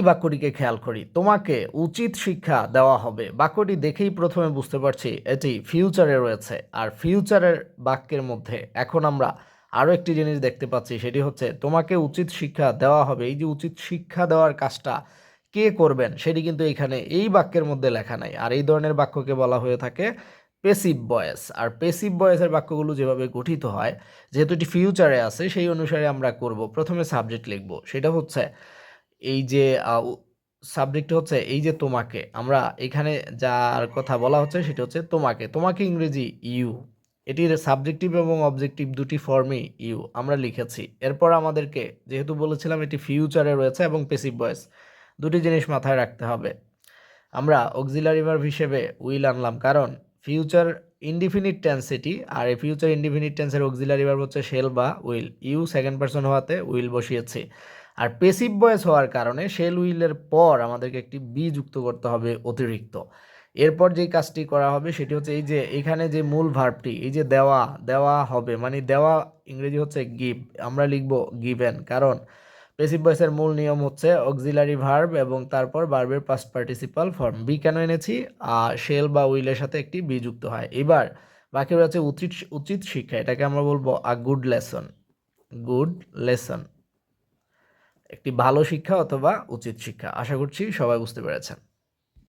এই বাক্যটিকে খেয়াল করি, তোমাকে উচিত শিক্ষা দেওয়া হবে। বাক্যটি দেখেই প্রথমে বুঝতে পারছি এটি ফিউচারে রয়েছে। আর ফিউচারের বাক্যের মধ্যে এখন আমরা আরও একটি জিনিস দেখতে পাচ্ছি, সেটি হচ্ছে তোমাকে উচিত শিক্ষা দেওয়া হবে। এই যে উচিত শিক্ষা দেওয়ার কাজটা কে করবেন সেটি কিন্তু এখানে এই বাক্যের মধ্যে লেখা নাই। আর এই ধরনের বাক্যকে বলা হয়ে থাকে পেসিভ ভয়েস। আর পেসিভ ভয়েসের বাক্যগুলো যেভাবে গঠিত হয়, যেহেতু এটি ফিউচারে আছে সেই অনুসারে আমরা করব। প্রথমে সাবজেক্ট লিখব, সেটা হচ্ছে এই যে সাবজেক্ট হচ্ছে এই যে তোমাকে, আমরা এখানে যার কথা বলা হচ্ছে সেটা হচ্ছে তোমাকে। তোমাকে ইংরেজি ইউ, এটির সাবজেক্টিভ এবং অবজেক্টিভ দুটি ফর্মই ইউ আমরা লিখেছি। এরপর আমাদেরকে যেহেতু বলেছিলাম এটি ফিউচারে রয়েছে এবং পেসিভ ভয়েস, দুটি জিনিস মাথায় রাখতে হবে। আমরা অক্সিলারি ভার্ব হিসেবে উইল আনলাম, কারণ ফিউচার ইনডিফিনিট টেন্স এটি। আর এই ফিউচার ইনডিফিনিট টেন্সের অক্সিলারি ভার্ব হচ্ছে শেল বা উইল। ইউ সেকেন্ড পারসন হওয়াতে উইল বসিয়েছি। আর পেসিভ ভয়েস হওয়ার কারণে শেল উইলের পর আমাদেরকে একটি বি যুক্ত করতে হবে অতিরিক্ত। এরপর যেই কাজটি করা হবে সেটি হচ্ছে এই যে এখানে যে মূল ভার্বটি, এই যে দেওয়া, দেওয়া হবে মানে দেওয়া ইংরেজি হচ্ছে গিভ, আমরা লিখব গিভেন। কারণ পেসিভ ভয়েসের মূল নিয়ম হচ্ছে অক্সিলারি ভার্ব এবং তারপর ভার্বের পাস্ট পার্টিসিপাল ফর্ম। বি কেন এনেছি? শেল বা উইলের সাথে একটি বি যুক্ত হয়। এবার বাকি রয়েছে উচিত উচিত শিক্ষা, এটাকে আমরা বলবো a good lesson. Good lesson, একটি ভালো শিক্ষা অথবা উচিত শিক্ষা। আশা করছি সবাই বুঝতে পেরেছেন।